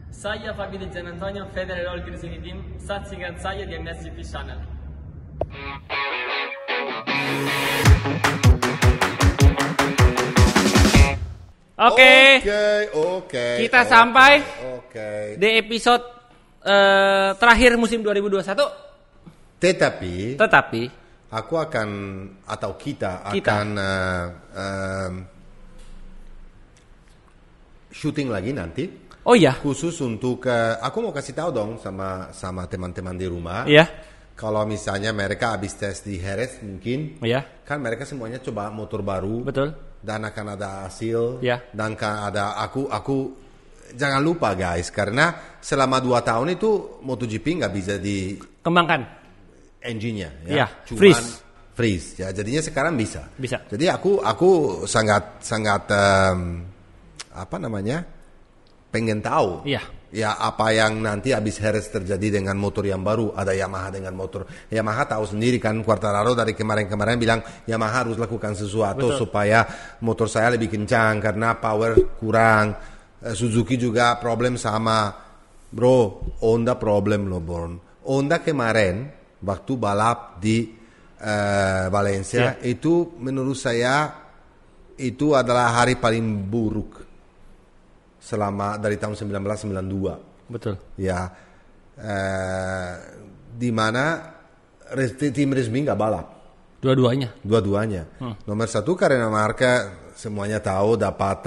Saya Fabio Di Gianantonio, Federal Gresini Team. Saksikan saya di MSGP Channel. Oke. Kita sampai di episode terakhir musim 2021. Tetapi aku akan atau kita. akan syuting lagi nanti. Oh iya. Khusus untuk aku mau kasih tahu dong sama teman-teman di rumah. Iya. Kalau misalnya mereka habis tes di Jerez mungkin. Iya. Kan mereka semuanya coba motor baru. Betul. Dan akan ada hasil. Iya. Dan akan ada aku jangan lupa guys, karena selama 2 tahun itu MotoGP nggak bisa dikembangkan engine-nya, ya. Iya, Cuman freeze. Ya, jadinya sekarang bisa. Jadi aku sangat pengen tahu. Iya. Ya apa yang nanti habis Jerez terjadi dengan motor yang baru. Ada Yamaha dengan motor. Yamaha tahu sendiri kan, Quartararo dari kemarin-kemarin bilang Yamaha harus lakukan sesuatu. Betul. Supaya motor saya lebih kencang karena power kurang. Suzuki juga problem sama. Bro, Honda problem loh, Born. Honda kemarin waktu balap di Valencia, itu menurut saya itu adalah hari paling buruk selama dari tahun 1992. Betul. Ya, di mana tim resmi nggak balap. Dua-duanya. Nomor 1 karena Marca semuanya tahu dapat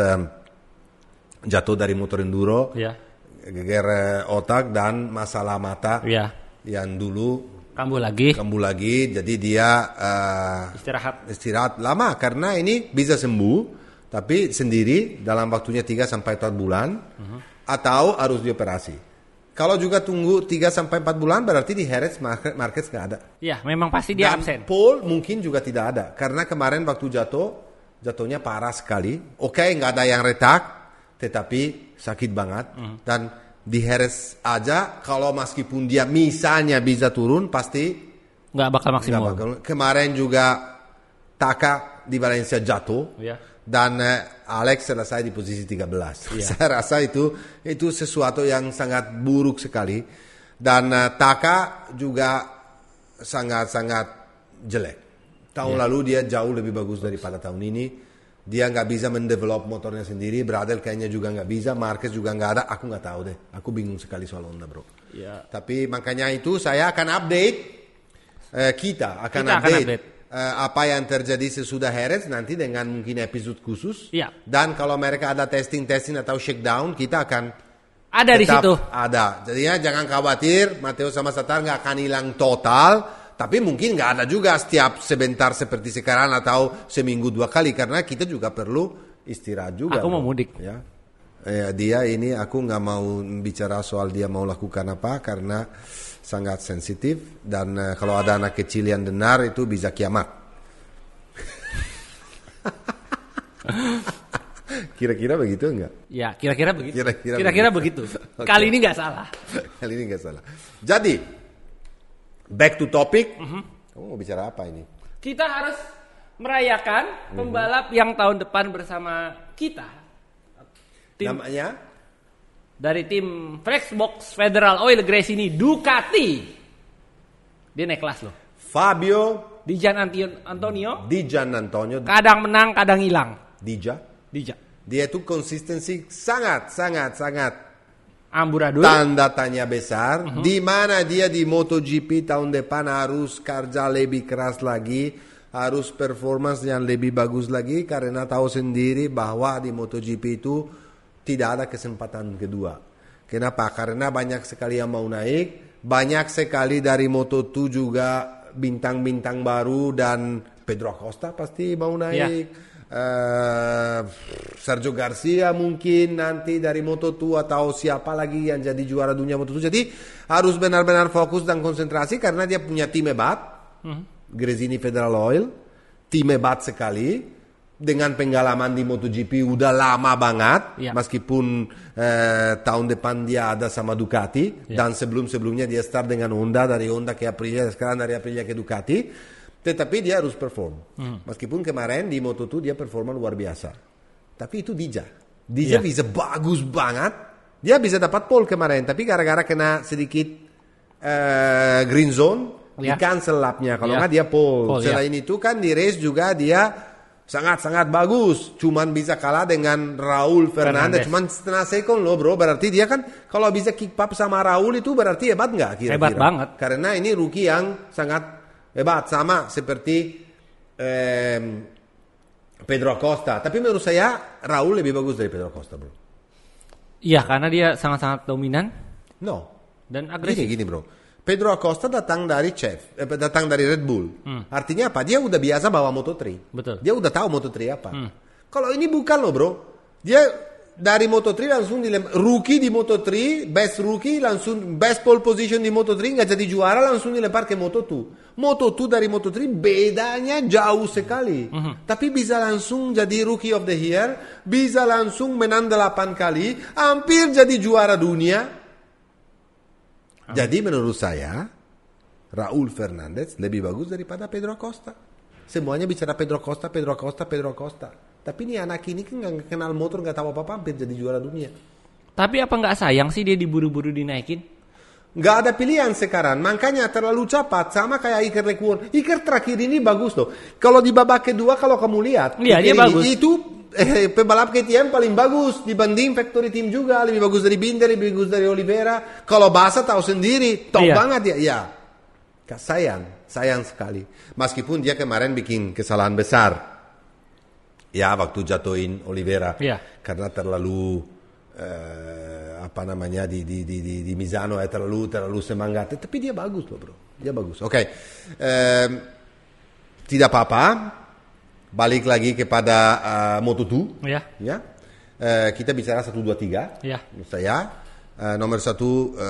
jatuh dari motor enduro, geger otak dan masalah mata. Yang dulu kambuh lagi, jadi dia istirahat lama karena ini bisa sembuh. Tapi sendiri dalam waktunya 3-4 bulan atau harus dioperasi. Kalau juga tunggu 3-4 bulan berarti di Jerez Marquez nggak ada. Iya, memang pasti dia absen. Paul mungkin juga tidak ada karena kemarin waktu jatuhnya parah sekali. Oke, nggak ada yang retak, tetapi sakit banget. Dan di Jerez aja kalau meskipun dia misalnya bisa turun pasti nggak bakal maksimal. Kemarin juga Taka di Valencia jatuh. Dan Alex selesai di posisi 13. Saya rasa itu sesuatu yang sangat buruk sekali. Dan Taka juga sangat-sangat jelek. Tahun lalu dia jauh lebih bagus daripada tahun ini. Dia nggak bisa mendevelop motornya sendiri. Bradel kayaknya juga nggak bisa. Marquez juga nggak ada. Aku nggak tahu deh. Aku bingung sekali soal Honda, bro. Tapi makanya itu saya akan update. Kita akan update. Apa yang terjadi sesudah Jerez nanti dengan mungkin episode khusus. Dan kalau mereka ada testing atau shakedown, kita akan ada di situ. Ada. Jadinya jangan khawatir, Matteo sama Satar nggak akan hilang total. Tapi mungkin nggak ada juga setiap sebentar seperti sekarang atau seminggu 2 kali karena kita juga perlu istirahat juga. Aku mau mudik. Dia ini aku nggak mau bicara soal dia mau lakukan apa karena sangat sensitif dan kalau ada anak kecil yang dengar itu bisa kiamat. Kira-kira begitu enggak? Ya, kira-kira begitu. Kira-kira begitu. Okay. Kali ini nggak salah. Jadi, back to topic. Kamu mau bicara apa ini? Kita harus merayakan pembalap yang tahun depan bersama kita. Namanya? Dari tim Flexbox Federal Oil Gresini Ducati. Dia naik kelas loh. Fabio Di Gianantonio. Kadang menang, kadang hilang. Dija. Dia itu konsistensi sangat amburadul. Tanda tanya besar. Di mana dia di MotoGP tahun depan harus kerja lebih keras lagi. Harus performance yang lebih bagus lagi. Karena tahu sendiri bahwa di MotoGP itu tidak ada kesempatan kedua. Kenapa? Karena banyak sekali yang mau naik. Banyak sekali dari Moto2 juga bintang-bintang baru. Dan Pedro Acosta pasti mau naik. Sergio Garcia mungkin nanti dari Moto2 atau siapa lagi yang jadi juara dunia Moto2. Jadi harus benar-benar fokus dan konsentrasi karena dia punya tim hebat. Gresini Federal Oil. Tim hebat sekali. Dengan pengalaman di MotoGP udah lama banget, meskipun tahun depan dia ada sama Ducati, dan sebelumnya dia start dengan Honda, dari Honda ke Aprilia, sekarang dari Aprilia ke Ducati, tetapi dia harus perform. Meskipun kemarin di Moto2 dia performa luar biasa, tapi itu Dija bisa bagus banget, Dia bisa dapat pole kemarin, tapi gara-gara kena sedikit green zone, di cancel lapnya. Kalau nggak dia pole. Selain itu kan di race juga dia sangat-sangat bagus. Cuman bisa kalah dengan Raul Fernandez. Cuman setengah sekon loh bro. Berarti dia kan kalau bisa kick up sama Raul itu berarti hebat nggak kira-kira? Hebat banget. Karena ini rookie yang sangat hebat. Sama seperti Pedro Acosta. Tapi menurut saya Raul lebih bagus dari Pedro Acosta bro. Iya, karena dia sangat-sangat dominan. No. Dan agresif. Gini bro. Pedro Acosta datang dari datang dari Red Bull. Artinya apa? Dia udah biasa bawa Moto3. Betul. Dia udah tahu Moto3 apa. Kalau ini bukan loh bro. Dia dari Moto3 langsung rookie di Moto3, best rookie langsung best pole position di Moto3, nggak jadi juara langsung dilempar ke Moto2. Moto2 dari Moto3 bedanya jauh sekali. Tapi bisa langsung jadi rookie of the year, bisa langsung menang 8 kali, hampir jadi juara dunia. Jadi menurut saya Raul Fernandez lebih bagus daripada Pedro Acosta. Semuanya bicara Pedro Acosta. Tapi ini anak ini kan nggak kenal motor, nggak tahu apa-apa, hampir jadi juara dunia. Tapi apa nggak sayang sih dia diburu-buru dinaikin? Nggak ada pilihan sekarang, makanya terlalu cepat. Sama kayak Iker Lecuona. Iker terakhir ini bagus loh. Kalau di babak kedua kalau kamu lihat, iya dia bagus. Itu pembalap KTM paling bagus dibanding factory team juga, lebih bagus dari Binder, lebih bagus dari Oliveira. Kalau Bassa tahu sendiri, top banget ya. Sayang sekali. Meskipun dia kemarin bikin kesalahan besar, ya waktu jatuhin Oliveira, karena terlalu di Misano terlalu semangat. Tapi dia bagus loh bro, dia bagus. Oke, tidak apa-apa. Balik lagi kepada Moto2. Kita bicara 1, 2, 3. Saya nomor 1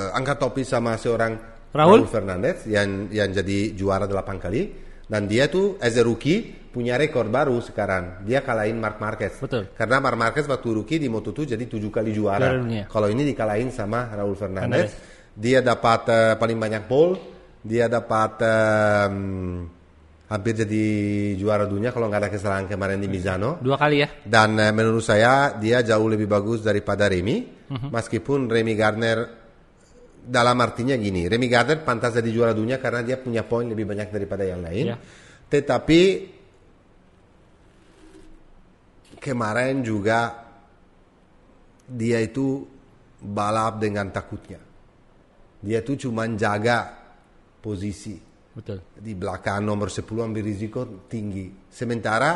angkat topi sama seorang Raul Fernandez yang jadi juara 8 kali. Dan dia tuh as a rookie punya rekor baru sekarang. Dia kalahin Marc Marquez. Betul. Karena Marc Marquez waktu rookie di Moto2 jadi 7 kali juara. Kalau ini dikalahin sama Raul Fernandez. Dia dapat paling banyak pole. Dia dapat hampir jadi juara dunia kalau nggak ada kesalahan kemarin di Misano. 2 kali ya. Dan menurut saya dia jauh lebih bagus daripada Remy. Meskipun Remy Gardner dalam artinya gini, Remy Gardner pantas jadi juara dunia karena dia punya poin lebih banyak daripada yang lain. Tetapi kemarin juga dia itu balap dengan takutnya. Dia tuh cuma jaga posisi. Betul. Di belakang nomor 10 ambil risiko tinggi. Sementara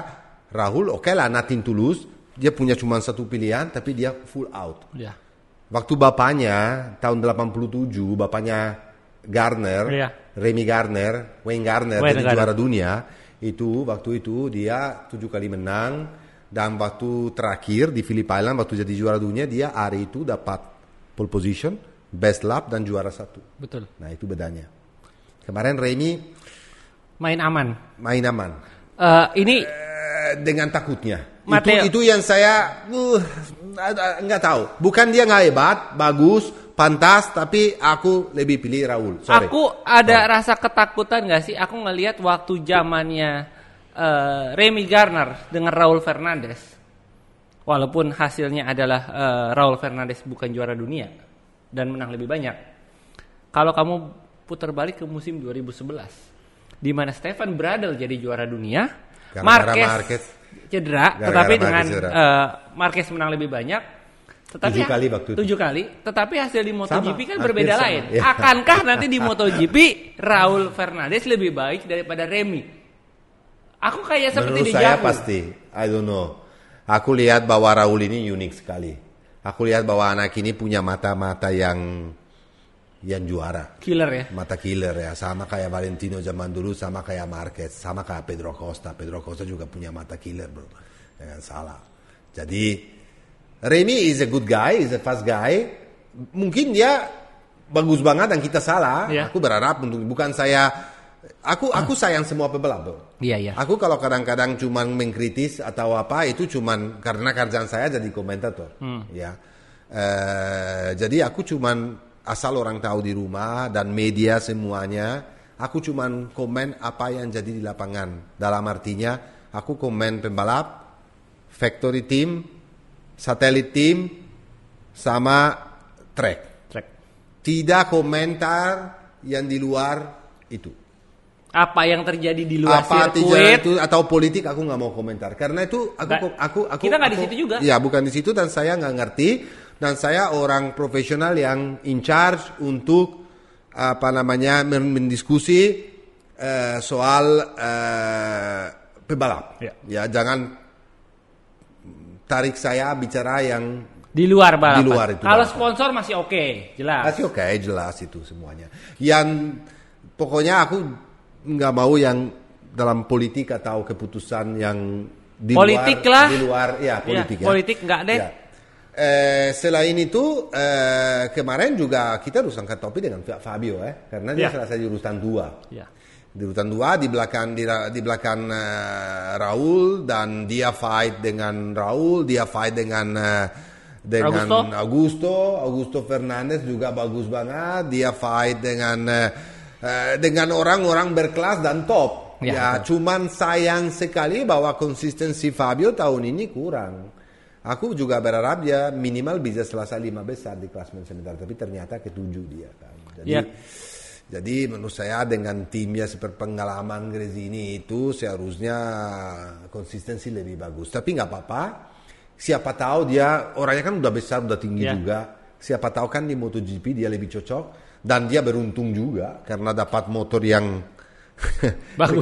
Raul, oke lah nothing to lose. Dia punya cuma satu pilihan, tapi dia full out. Waktu bapaknya, tahun 87, bapaknya Gardner, Remy Gardner, Wayne Gardner, jadi juara dunia. Waktu itu dia 7 kali menang. Dan waktu terakhir di Phillip Island, waktu jadi juara dunia, dia hari itu dapat pole position, best lap, dan juara 1. Betul. Nah itu bedanya. Kemarin Remy main aman. Ini dengan takutnya. Itu yang saya nggak tahu. Bukan dia nggak hebat, bagus, pantas, tapi aku lebih pilih Raul. Sorry. Aku ada rasa ketakutan nggak sih? Aku ngelihat waktu zamannya Remy Gardner dengan Raul Fernandez. Walaupun hasilnya adalah Raul Fernandez bukan juara dunia dan menang lebih banyak. Kalau kamu putar balik ke musim 2011 di mana Stefan Bradl jadi juara dunia, Marquez cedera, tetapi dengan Marquez menang lebih banyak, tetapi 7 kali, tetapi hasil di MotoGP kan berbeda lain. Akankah nanti di MotoGP Raul Fernandez lebih baik daripada Remy? Aku kayak seperti menurut saya pasti, I don't know. Aku lihat bahwa Raul ini unik sekali. Aku lihat bahwa anak ini punya mata-mata yang juara. Killer ya. Mata killer ya. Sama kayak Valentino zaman dulu, sama kayak Marquez, sama kayak Pedro Acosta. Pedro Acosta juga punya mata killer bro. Jangan salah. Jadi Remy is a good guy, is a fast guy. Mungkin dia bagus banget dan kita salah. Aku berharap bukan saya. Aku sayang semua pebalap bro. Iya. Aku kalau kadang-kadang cuman mengkritis atau apa itu cuman karena kerjaan saya jadi komentator. Ya. Jadi aku cuman asal orang tahu di rumah dan media semuanya, aku cuman komen apa yang jadi di lapangan. Dalam artinya, aku komen pembalap, factory team, satellite team, sama track. Tidak komentar yang di luar itu. Apa yang terjadi di luar apa sirkuit itu atau politik aku nggak mau komentar karena itu aku kita nggak di situ juga. Ya bukan di situ dan saya nggak ngerti dan saya orang profesional yang in charge untuk mendiskusi soal pebalap. Ya jangan tarik saya bicara yang di luar balapan. Di luar itu. Kalau sponsor masih oke, jelas. Masih oke, jelas itu semuanya. Yang pokoknya aku nggak mau yang dalam politik atau keputusan yang di politik luar, lah. Di luar, ya politik ya. Politik nggak deh. Ya. Selain itu kemarin juga kita harus angkat topi dengan Fabio karena dia selesai di urutan 2. Ya. Di urutan 2 di belakang Raul dan dia fight dengan Raul, dia fight dengan Augusto Fernandez juga bagus banget, dia fight dengan orang-orang berkelas dan top. Ya, cuman sayang sekali bahwa konsistensi Fabio tahun ini kurang. Aku juga berharap dia minimal bisa selesai 5 besar di klasemen sementara, tapi ternyata ke-7 dia kan. Jadi menurut saya dengan timnya seperti pengalaman Gresini itu seharusnya konsistensi lebih bagus. Tapi nggak apa-apa. Siapa tahu dia orangnya kan udah besar, udah tinggi juga. Siapa tahu kan di MotoGP dia lebih cocok. Dan dia beruntung juga karena dapat motor yang bagus.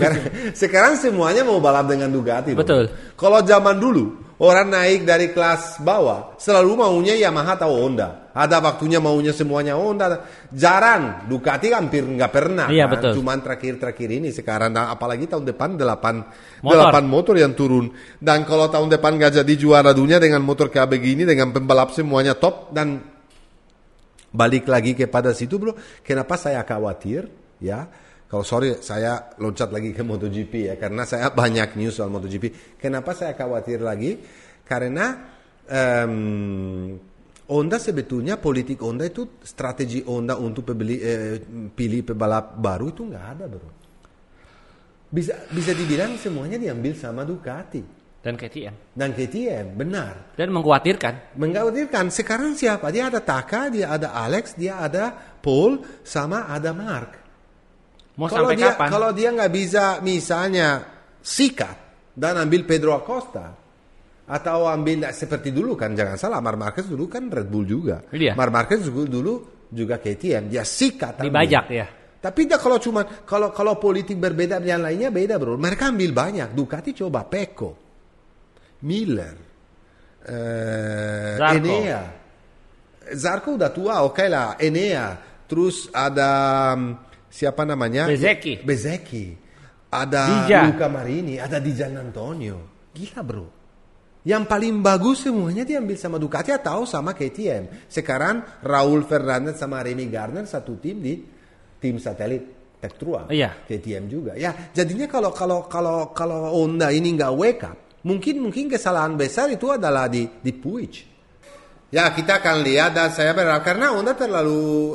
Sekarang semuanya mau balap dengan Ducati. Betul. Kalau zaman dulu orang naik dari kelas bawah selalu maunya Yamaha atau Honda. Ada waktunya maunya semuanya Honda. Jarang Ducati hampir nggak pernah. Iya, kan? Betul. Cuman terakhir ini sekarang. Dan apalagi tahun depan 8 motor yang turun. Dan kalau tahun depan nggak jadi juara dunia dengan motor kayak begini dengan pembalap semuanya top dan balik lagi kepada situ bro, kenapa saya khawatir ya? Kalau saya loncat lagi ke MotoGP ya, karena saya banyak news soal MotoGP. Kenapa saya khawatir lagi? Karena Honda sebetulnya politik Honda itu strategi Honda untuk pilih pebalap baru itu nggak ada bro. Bisa dibilang semuanya diambil sama Ducati. Dan KTM, benar. Dan mengkhawatirkan. Sekarang siapa? Dia ada Taka, dia ada Alex, dia ada Paul, sama ada Mark. Mau sampai kapan? Kalau dia nggak bisa misalnya sikat dan ambil Pedro Acosta. Atau ambil seperti dulu kan, jangan salah, Marc Marquez dulu kan Red Bull juga. Iya. Marc Marquez dulu juga KTM, dia sikat. Dibajak ya. Tapi dia kalau politik berbeda yang lainnya beda bro. Mereka ambil banyak. Ducati coba Pecco. Miller, Enea, Zarco udah tua, oke lah, Enea, terus ada siapa namanya? Bezzecchi, ada Luca Marini, ada Dijan Antonio, gila bro. Yang paling bagus semuanya diambil sama Ducati atau sama KTM. Sekarang Raul Fernandez sama Remy Gardner satu tim di tim satelit Tech Trua, KTM juga. Ya, jadinya kalau Honda ini nggak wake up. Mungkin kesalahan besar itu adalah di Puig. Ya kita akan lihat dan saya berharap karena Honda terlalu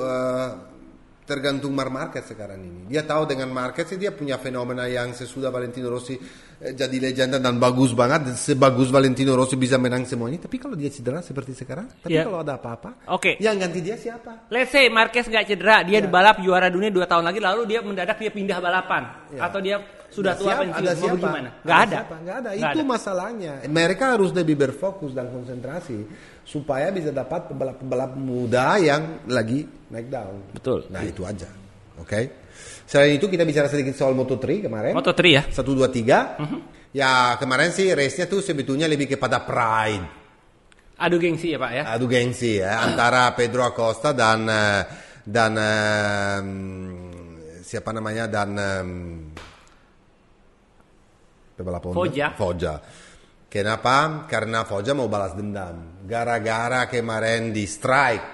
tergantung Marc Marquez sekarang ini. Dia tahu dengan Marquez dia punya fenomena yang sesudah Valentino Rossi jadi legenda dan bagus banget. Sebagus Valentino Rossi bisa menang semuanya. Tapi kalau dia cedera seperti sekarang, kalau ada apa-apa, yang ganti dia siapa? Let's say Marquez nggak cedera, dia balap juara dunia 2 tahun lagi, lalu dia mendadak dia pindah balapan atau dia sudah tua pensiun, mau bagaimana? Nggak ada. Itu masalahnya. Mereka harus lebih berfokus dan konsentrasi supaya bisa dapat pembalap muda yang lagi naik down. Betul. Nah itu aja. Oke. Selain itu kita bicara sedikit soal Moto3 kemarin. Moto3 ya. 1, 2, 3. Ya kemarin sih race-nya tuh sebetulnya lebih kepada pride. Adu gengsi ya Pak ya. Adu gengsi ya antara Pedro Acosta dan siapa namanya dan pebalap Foggia. Kenapa? Karena Foggia mau balas dendam. Gara-gara kemarin di strike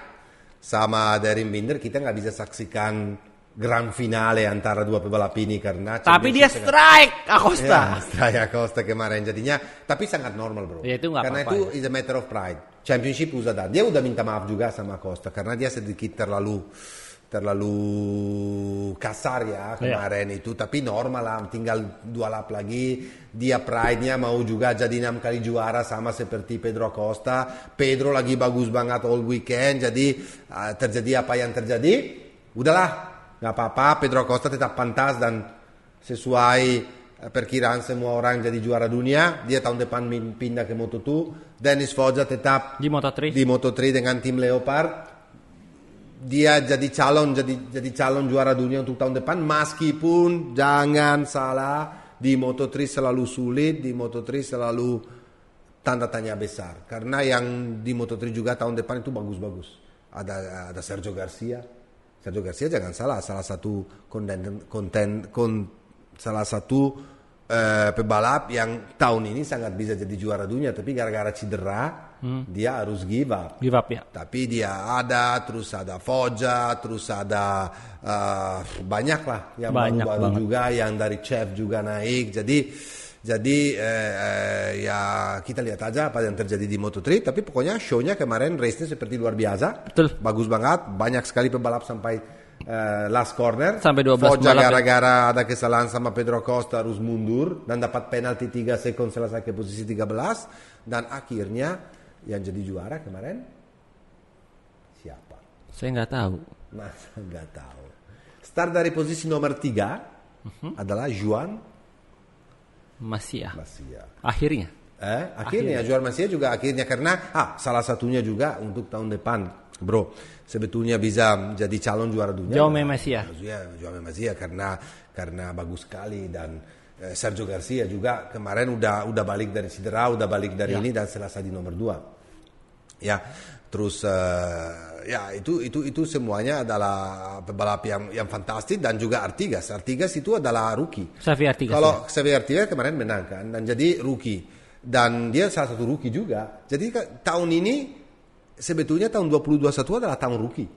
sama Darren Binder kita nggak bisa saksikan grand finale antara dua pebalap ini karena tapi dia strike Acosta. Ya, strike Acosta kemarin jadinya tapi sangat normal bro. Ya, itu karena itu is a matter of pride. Championship dia udah minta maaf juga sama Acosta karena dia sedikit terlalu kasar ya kemarin itu, tapi normal lah, tinggal 2 lap lagi dia pride-nya mau juga jadi 6 kali juara sama seperti Pedro Acosta. Pedro lagi bagus banget all weekend, jadi terjadi apa yang terjadi, udahlah nggak apa-apa, Pedro Acosta tetap pantas dan sesuai perkiraan semua orang jadi juara dunia. Dia tahun depan pindah ke Moto2. Dennis Foggia tetap di Moto3 dengan tim Leopard. Dia jadi calon juara dunia untuk tahun depan, meskipun jangan salah di Moto3 selalu sulit, di Moto3 selalu tanda tanya besar, karena yang di Moto3 juga tahun depan itu bagus-bagus. Ada Sergio Garcia jangan salah, salah satu pebalap yang tahun ini sangat bisa jadi juara dunia, tapi gara-gara cedera dia harus give up ya. Tapi dia terus ada Foggia, terus ada banyak lah yang baru juga, yang dari chef juga naik. Jadi ya kita lihat aja apa yang terjadi di Moto3. Tapi pokoknya show-nya kemarin, race-nya seperti luar biasa. Betul. Bagus banget, banyak sekali pebalap sampai last corner. Sampai 12 Foggia balap gara-gara ada kesalahan sama Pedro Acosta harus mundur dan dapat penalti 3 second selesai ke posisi 13. Dan akhirnya yang jadi juara kemarin siapa? Saya nggak tahu. Masa nggak tahu. Start dari posisi nomor 3 adalah Juan Masia. Akhirnya Juan Masia juga akhirnya, karena salah satunya juga untuk tahun depan, bro, sebetulnya bisa jadi calon juara dunia. Jaume Masia karena bagus sekali. Dan Sergio Garcia juga kemarin udah balik dari cedera, udah balik dari ini dan selesai di nomor 2. Ya, terus itu semuanya adalah pebalap yang fantastis. Dan juga Artigas itu adalah rookie. Kalau Xavier Artigas kemarin menang kan, dan jadi rookie, dan dia salah satu rookie juga. Jadi tahun ini sebetulnya tahun 2021 adalah tahun rookie.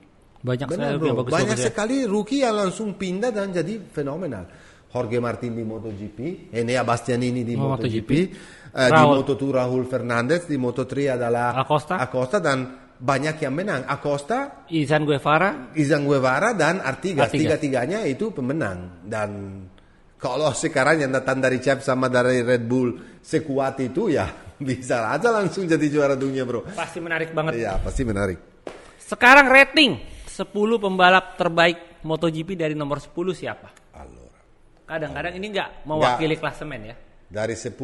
Banyak sekali rookie yang langsung pindah dan jadi fenomenal. Jorge Martin di MotoGP, Enea Bastianini di MotoGP, di Moto2 Raul Fernandez, di Moto3 adalah Acosta, dan banyak yang menang. Acosta, Izan Guevara dan Artigas. Tiga-tiganya itu pemenang. Dan kalau sekarang yang datang dari Chef sama dari Red Bull sekuat itu, ya bisa aja langsung jadi juara dunia, bro. Pasti menarik banget. Iya, pasti menarik. Sekarang rating 10 pembalap terbaik MotoGP dari nomor 10 siapa? Kadang-kadang ini nggak mewakili klasemen ya. Dari 10,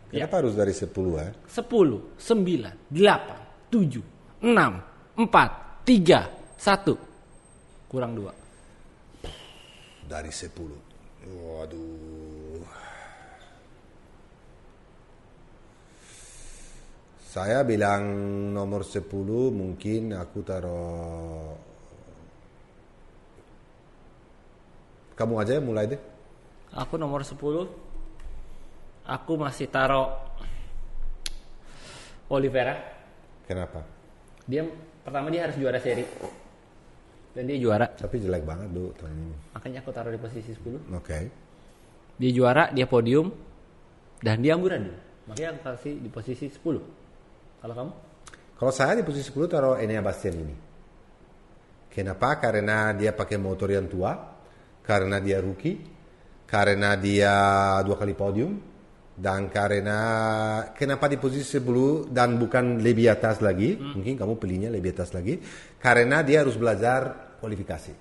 kenapa harus dari 10 ya? 10, 9, 8, 7, 6, 4, 3, 1. Kurang 2. Dari 10. Waduh. Saya bilang nomor 10 mungkin aku taruh. Kamu aja mulai deh. Aku nomor 10. Aku masih taruh Oliveira. Kenapa? Pertama dia harus juara seri. Dan dia juara. Tapi jelek banget tahun ini. Makanya aku taruh di posisi 10. Oke. Dia juara, dia podium, dan dia amburadul. Makanya aku kasih di posisi 10. Kalau kamu? Kalau saya di posisi 10 taruh Enea Bastianini. Kenapa? Karena dia pakai motor yang tua, karena dia rookie, karena dia 2 kali podium, dan karena kenapa di posisi 10 dan bukan lebih atas lagi, mungkin kamu pilihnya lebih atas lagi, karena dia harus belajar kualifikasi.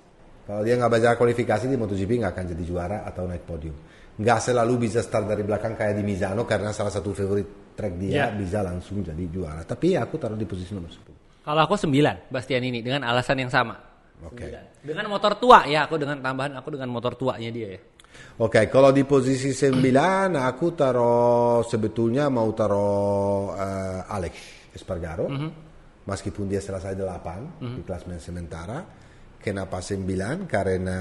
Kalau dia nggak belajar kualifikasi di MotoGP nggak akan jadi juara atau naik podium. Nggak selalu bisa start dari belakang kayak di Misano, karena salah satu favorit track dia bisa langsung jadi juara. Tapi aku taruh di posisi nomor 10. Kalau aku 9, Bastianini, dengan alasan yang sama. Oke. Dengan motor tua ya, aku dengan tambahan aku dengan motor tuanya dia ya. Oke, kalau di posisi 9 aku sebetulnya mau taruh Alex Espargaro, meskipun dia selesai 8 di klasemen sementara. Kenapa 9? Karena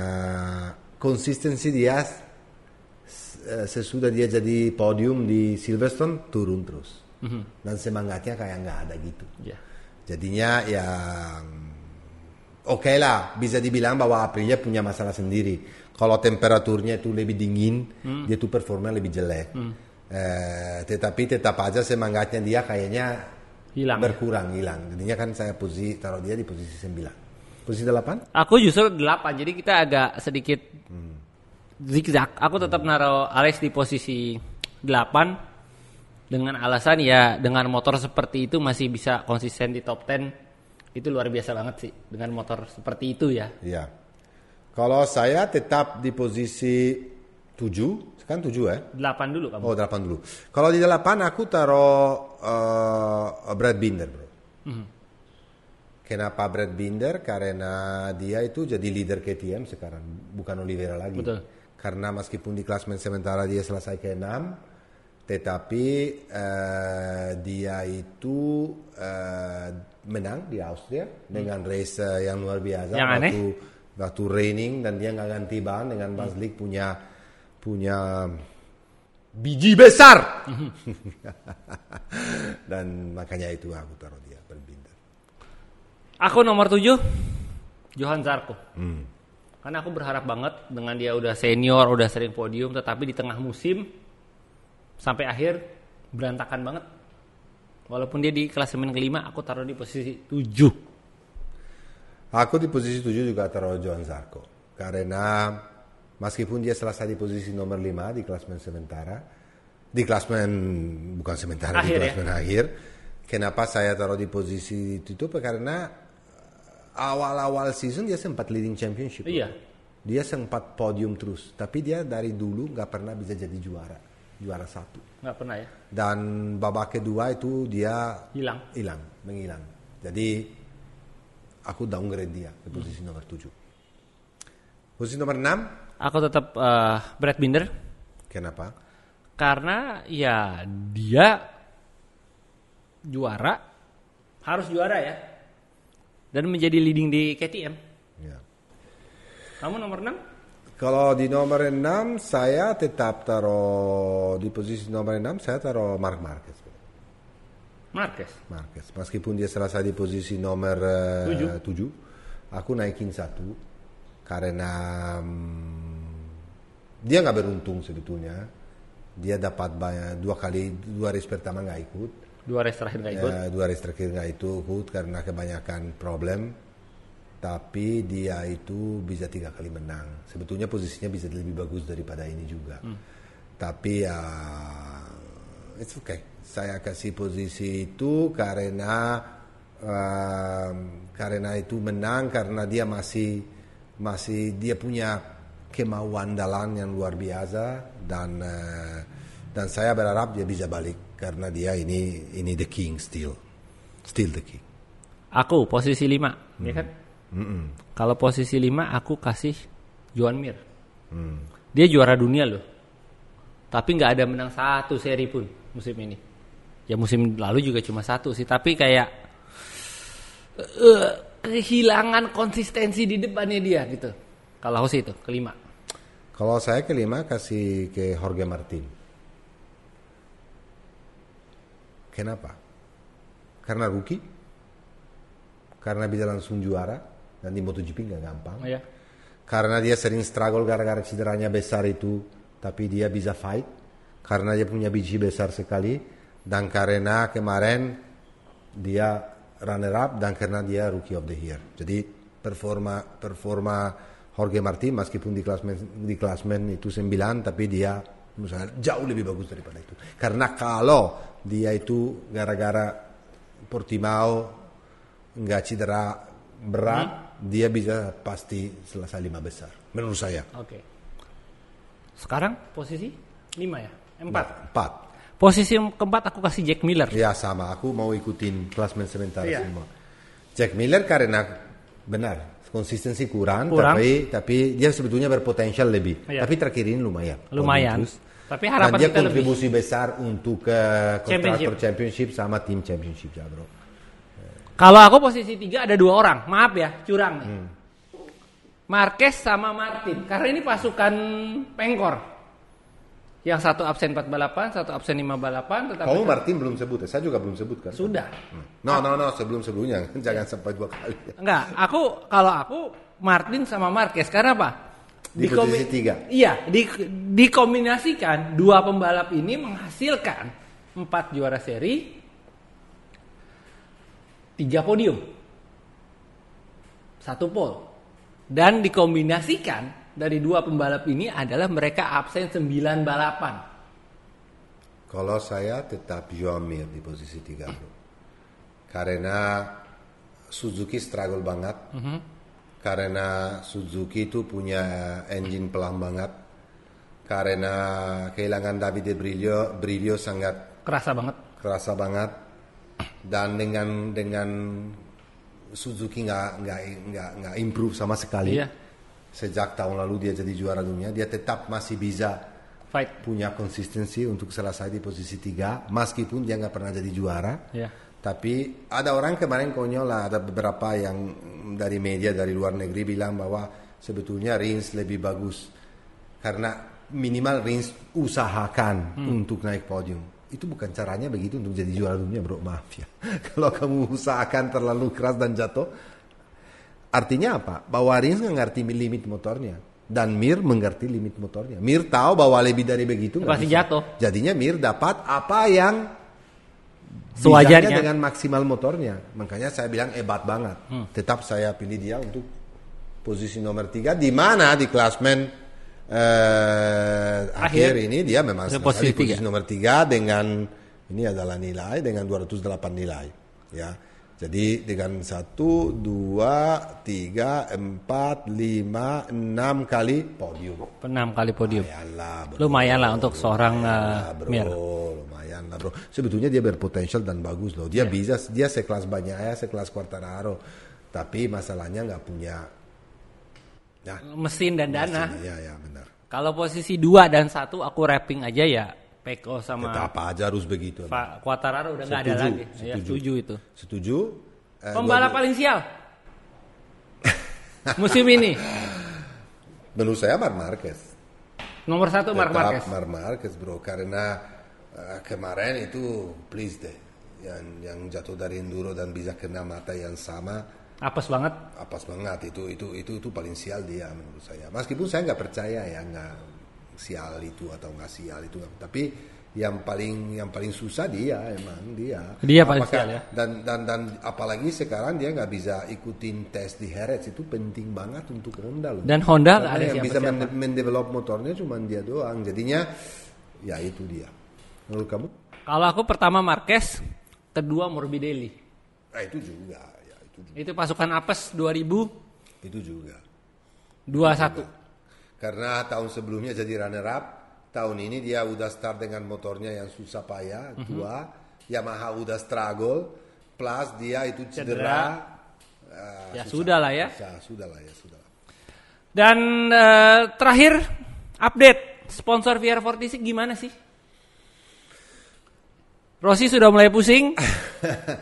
konsistensi dia sesudah dia jadi podium di Silverstone turun terus, dan semangatnya kayak nggak ada gitu. Jadinya ya oke lah, bisa dibilang bahwa Aprilia punya masalah sendiri. Kalau temperaturnya itu lebih dingin, dia tuh performa lebih jelek. Tetapi tetap aja semangatnya dia kayaknya berkurang, hilang. Jadinya kan saya taruh dia di posisi 9. Posisi 8? Aku justru 8, jadi kita agak sedikit zigzag. Aku tetap naruh Alex di posisi 8 dengan alasan ya dengan motor seperti itu masih bisa konsisten di top 10. Itu luar biasa banget sih dengan motor seperti itu ya. Iya. Kalau saya tetap di posisi 7, kan 7 ya? 8 dulu kamu. Oh, 8 dulu. Kalau di 8 aku taruh Brad Binder, bro. Kenapa Brad Binder? Karena dia itu jadi leader KTM sekarang, bukan Oliveira lagi. Betul. Karena meskipun di klasemen sementara dia selesai ke-6, tetapi dia itu menang di Austria dengan race yang luar biasa. Yang aneh? Waktu raining dan dia nggak ganti ban dengan Baslik punya biji besar. Dan makanya itu aku taruh dia Brad Binder. Aku nomor 7 Johan Zarco. Karena aku berharap banget dengan dia udah senior, udah sering podium, tetapi di tengah musim sampai akhir berantakan banget. Walaupun dia di klasemen kelima, aku taruh di posisi 7. Aku di posisi 7 juga taruh Johan Zarco. Karena meskipun dia selesai di posisi nomor 5 di klasemen sementara, di klasemen bukan sementara, akhir, di klasemen akhir. Kenapa saya taruh di posisi itu? Karena awal-awal season dia sempat leading championship. Iya. Dia sempat podium terus, tapi dia dari dulu nggak pernah bisa jadi juara satu. Nggak pernah ya. Dan babak kedua itu dia menghilang. Jadi aku downgrade dia ke posisi nomor 7. Posisi nomor 6? Aku tetap Brad Binder. Kenapa? Karena ya dia juara, harus juara ya. Dan menjadi leading di KTM. Ya. Kamu nomor 6? Kalau di nomor 6 saya tetap taruh di posisi nomor 6 saya taruh Marc Marquez. Meskipun dia selesai di posisi nomor 7, aku naikin 1 karena dia nggak beruntung sebetulnya. Dia dapat banyak 2 race pertama nggak ikut. 2 race terakhir nggak ikut karena kebanyakan problem. Tapi dia itu bisa 3 kali menang. Sebetulnya posisinya bisa lebih bagus daripada ini juga. Tapi it's okay. Saya kasih posisi itu karena itu menang karena dia masih dia punya kemauan dalam yang luar biasa dan saya berharap dia bisa balik. Karena dia ini the king still the king. Aku posisi 5, ya kan? Kalau posisi 5 aku kasih Joan Mir. Dia juara dunia loh. Tapi nggak ada menang 1 seri pun musim ini. Ya musim lalu juga cuma 1 sih. Tapi kayak kehilangan konsistensi di depannya dia gitu. Kalau aku sih itu kelima. Kalau saya kelima kasih ke Jorge Martin. Kenapa? Karena rookie, karena bisa langsung juara dan di MotoGP nggak gampang. Oh, ya. Karena dia sering struggle gara-gara cederanya besar itu, tapi dia bisa fight. Karena dia punya biji besar sekali dan karena kemarin dia runner up dan karena dia rookie of the year. Jadi performa Jorge Martin meskipun di klasmen itu 9, tapi dia misalnya jauh lebih bagus daripada itu. Karena kalau dia itu gara-gara Portimao nggak cedera berat, dia bisa pasti selesai 5 besar. Menurut saya. Oke. Sekarang posisi 5 ya? 4. Posisi keempat aku kasih Jack Miller. Ya sama, aku mau ikutin klasmen sementara semua. Jack Miller karena benar konsistensi kurang. Tapi dia sebetulnya berpotensial lebih. Iya. Tapi terakhir ini lumayan. Tapi harapan dan dia kita kontribusi lebih besar untuk Constructor Championship sama Team Championship ya bro. Kalau aku posisi 3 ada 2 orang. Maaf ya, curang nih. Marquez sama Martin. Karena ini pasukan pengkor. Yang satu absen 4 balapan, satu absen 5 balapan. Kamu Martin belum sebut ya? Saya juga belum sebut kan? Sudah. No, sebelumnya. Jangan sampai 2 kali. Enggak, kalau aku Martin sama Marquez. Karena apa? Di posisi 3. Iya, dikombinasikan 2 pembalap ini menghasilkan 4 juara seri, 3 podium. 1 pole. Dan dikombinasikan dari 2 pembalap ini adalah mereka absen 9 balapan. Kalau saya tetap Joan Mir di posisi 3, bro. Karena Suzuki struggle banget. Karena Suzuki itu punya engine pelan banget. Karena kehilangan Davide Brivio sangat kerasa banget. Dan dengan Suzuki nggak improve sama sekali. Iya. Sejak tahun lalu dia jadi juara dunia, dia tetap masih bisa punya konsistensi untuk selesai di posisi 3, meskipun dia nggak pernah jadi juara. Iya. Tapi ada orang kemarin konyol lah, ada beberapa yang dari media dari luar negeri bilang bahwa sebetulnya Rins lebih bagus karena minimal Rins usahakan untuk naik podium. Itu bukan caranya begitu untuk jadi juara dunia, bro, maaf ya. Kalau kamu usahakan terlalu keras dan jatuh, artinya apa? Bahwa Rins nggak ngerti limit motornya dan Mir mengerti limit motornya. Mir tahu bahwa lebih dari begitu pasti jatuh. Jadinya Mir dapat apa yang sewajarnya dengan maksimal motornya. Makanya saya bilang hebat banget. Tetap saya pilih dia untuk posisi nomor 3, di mana di klasmen akhir ini dia memang di posisi nomor 3 dengan ini adalah nilai dengan 208 nilai, ya. Jadi dengan 1, 2, 3, 4, 5, 6 kali podium. 6 kali podium. Lumayan lah untuk seorang Mir. Lumayan lah, bro. Sebetulnya dia berpotensial dan bagus loh. Dia bisa, dia sekelas Bagnaia, sekelas Quartararo. Tapi masalahnya nggak punya mesin dan dana. Iya, benar. Kalau posisi 2 dan 1 aku wrapping aja ya. Peko sama tetap aja harus begitu. Pak Quartararo udah nggak ada lagi. Setuju itu. Setuju. Pembalap paling sial musim ini menurut saya Marc Marquez. Nomor 1 Marc Marquez. Marc Marquez, bro, karena kemarin itu please deh yang jatuh dari enduro dan bisa kena mata yang sama. Apes banget. Itu paling sial dia menurut saya. Meskipun saya nggak percaya ya nggak sial itu atau nggak sial itu, tapi yang paling susah dia paling sial ya. Dan apalagi sekarang dia nggak bisa ikutin tes di Jerez, itu penting banget untuk Honda loh. Dan Honda nggak ada yang bisa mendevelop motornya cuma dia doang. Jadinya ya itu dia. Menurut kamu? Kalau aku pertama Marquez, kedua Morbidelli. Itu juga. Itu pasukan apes 2000. Itu juga. 21. Karena tahun sebelumnya jadi runner up, tahun ini dia udah start dengan motornya yang susah payah, tua, Yamaha udah struggle, plus dia itu cedera. Sudah lah ya. Sudah. Dan terakhir update sponsor VR46 gimana sih? Rossi sudah mulai pusing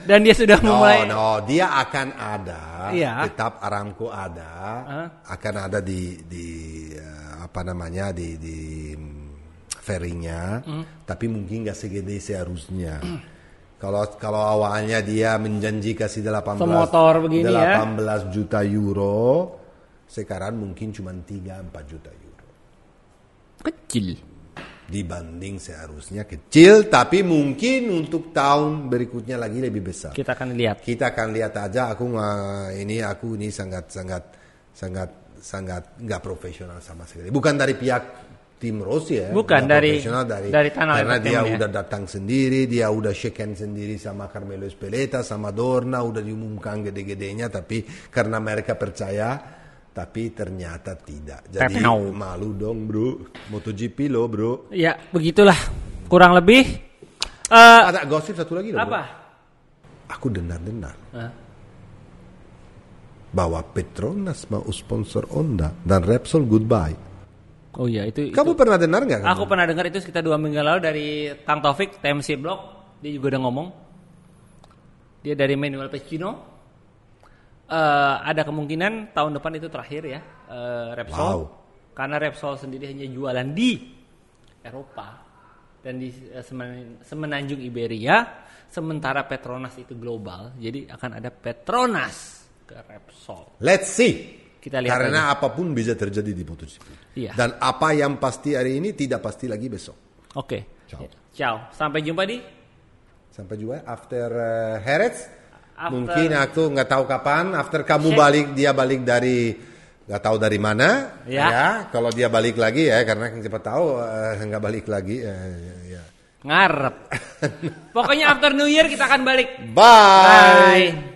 dan dia sudah mulai. Dia akan ada, tetap Aramco ada, akan ada di fairingnya, tapi mungkin nggak segede seharusnya. Kalau awalnya dia menjanji kasih 18 juta euro, sekarang mungkin cuma 3-4 juta euro. Kecil. Dibanding seharusnya kecil, tapi mungkin untuk tahun berikutnya lagi lebih besar. Kita akan lihat aja. Aku ini sangat nggak profesional sama sekali. Bukan dari pihak tim Rossi ya. Bukan dari tanah. Karena dia udah datang sendiri, dia udah shake hand sendiri sama Carmelo Espeleta, sama Dorna, udah diumumkan gede-gedenya, tapi karena mereka percaya. Tapi ternyata tidak. Jadi malu dong, bro. MotoGP lo, bro. Ya, begitulah. Kurang lebih. Ada gosip satu lagi loh. Apa? Bro. Aku dengar. Bahwa Petronas mau sponsor Honda dan Repsol goodbye. Oh iya, itu. Kamu pernah dengar nggak? Aku pernah dengar itu sekitar 2 minggu lalu dari Tang Taufik, TMC Blog. Dia juga udah ngomong. Dia dari Manuel Pecino. Ada kemungkinan tahun depan itu terakhir ya Repsol, karena Repsol sendiri hanya jualan di Eropa dan di semenanjung Iberia, sementara Petronas itu global, jadi akan ada Petronas ke Repsol. Let's see. Kita lihat karena aja. Apapun bisa terjadi di MotoGP. Iya. Dan apa yang pasti hari ini tidak pasti lagi besok. Oke. Ciao. Sampai jumpa after Jerez. Mungkin aku nggak tahu kapan. After kamu balik, dia balik dari nggak tahu dari mana. Ya. Kalau dia balik lagi ya, karena siapa tahu nggak balik lagi. Ya. Ngarep. Pokoknya after New Year kita akan balik. Bye.